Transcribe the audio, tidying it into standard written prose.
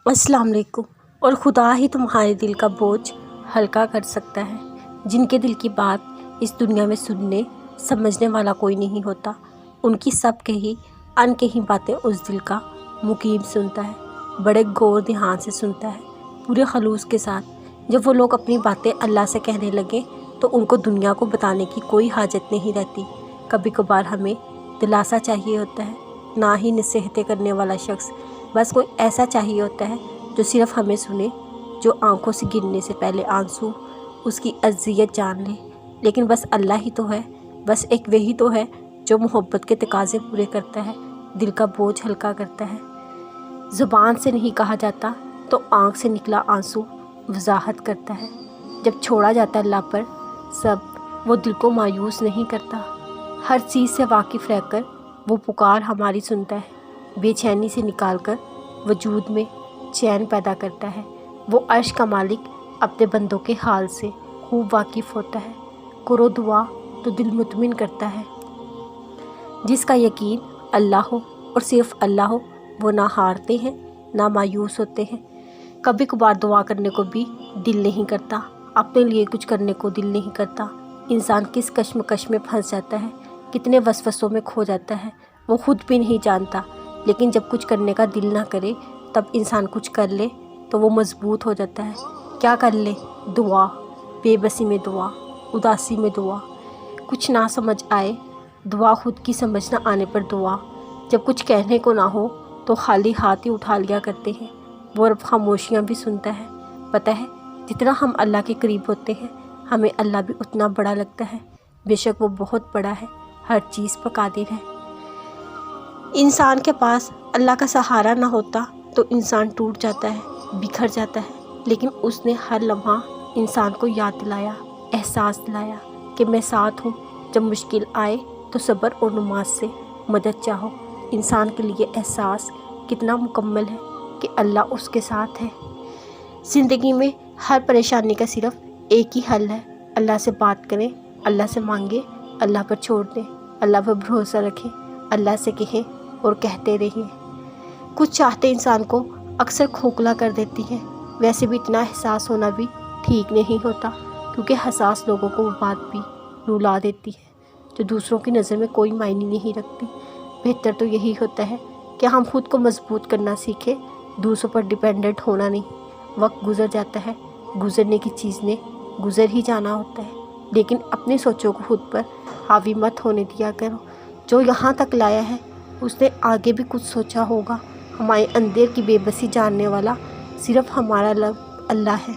अस्सलाम वालेकुम। और खुदा ही तुम्हारे दिल का बोझ हल्का कर सकता है। जिनके दिल की बात इस दुनिया में सुनने समझने वाला कोई नहीं होता, उनकी सब कही अनकही बातें उस दिल का मुकीम सुनता है, बड़े गौर ध्यान से सुनता है, पूरे खलूस के साथ। जब वो लोग अपनी बातें अल्लाह से कहने लगे तो उनको दुनिया को बताने की कोई हाजत नहीं रहती। कभी कभार हमें दिलासा चाहिए होता है, ना ही नसीहतें करने वाला शख्स। बस कोई ऐसा चाहिए होता है जो सिर्फ हमें सुने, जो आंखों से गिरने से पहले आंसू उसकी अज़ियत जान ले। लेकिन बस अल्लाह ही तो है, बस एक वही तो है जो मोहब्बत के तकाज़े पूरे करता है, दिल का बोझ हल्का करता है। ज़ुबान से नहीं कहा जाता तो आँख से निकला आंसू वजाहत करता है। जब छोड़ा जाता है अल्लाह पर सब, वो दिल को मायूस नहीं करता। हर चीज़ से वाकिफ़ रहकर वो पुकार हमारी सुनता है, बेचैनी से निकाल कर वजूद में चैन पैदा करता है। वो अर्श का मालिक अपने बंदों के हाल से खूब वाकिफ़ होता है। करो दुआ तो दिल मुतमिन करता है। जिसका यकीन अल्लाह हो और सिर्फ अल्लाह हो, वो ना हारते हैं ना मायूस होते हैं। कभी कभार दुआ करने को भी दिल नहीं करता, अपने लिए कुछ करने को दिल नहीं करता। इंसान किस कश्मकश में फंस जाता है, कितने वसवसों में खो जाता है, वो खुद भी नहीं जानता। लेकिन जब कुछ करने का दिल ना करे तब इंसान कुछ कर ले तो वो मजबूत हो जाता है। क्या कर ले? दुआ, बेबसी में दुआ, उदासी में दुआ, कुछ ना समझ आए दुआ, खुद की समझ ना आने पर दुआ। जब कुछ कहने को ना हो तो खाली हाथ ही उठा लिया करते हैं। वो रब खामोशियाँ भी सुनता है। पता है, जितना हम अल्लाह के करीब होते हैं हमें अल्लाह भी उतना बड़ा लगता है। बेशक वो बहुत बड़ा है, हर चीज़ पर कादिर है। इंसान के पास अल्लाह का सहारा ना होता तो इंसान टूट जाता है, बिखर जाता है। लेकिन उसने हर लम्हा इंसान को याद दिलाया, एहसास दिलाया कि मैं साथ हूँ। जब मुश्किल आए तो सब्र और नमाज से मदद चाहो। इंसान के लिए एहसास कितना मुकम्मल है कि अल्लाह उसके साथ है। ज़िंदगी में हर परेशानी का सिर्फ एक ही हल है, अल्लाह से बात करें, अल्लाह से मांगे, अल्लाह पर छोड़ दें, अल्लाह पर भरोसा रखें, अल्लाह से कहें और कहते रहिए। कुछ चाहते इंसान को अक्सर खोखला कर देती हैं। वैसे भी इतना एहसास होना भी ठीक नहीं होता, क्योंकि हसास लोगों को वो बात भी रुला देती है जो दूसरों की नज़र में कोई मायने नहीं रखती। बेहतर तो यही होता है कि हम खुद को मजबूत करना सीखें, दूसरों पर डिपेंडेंट होना नहीं। वक्त गुजर जाता है, गुजरने की चीज़ ने गुजर ही जाना होता है। लेकिन अपनी सोचों को खुद पर हावी मत होने दिया करो। जो यहाँ तक लाया है उसने आगे भी कुछ सोचा होगा। हमारे अंदर की बेबसी जानने वाला सिर्फ हमारा रब अल्लाह है।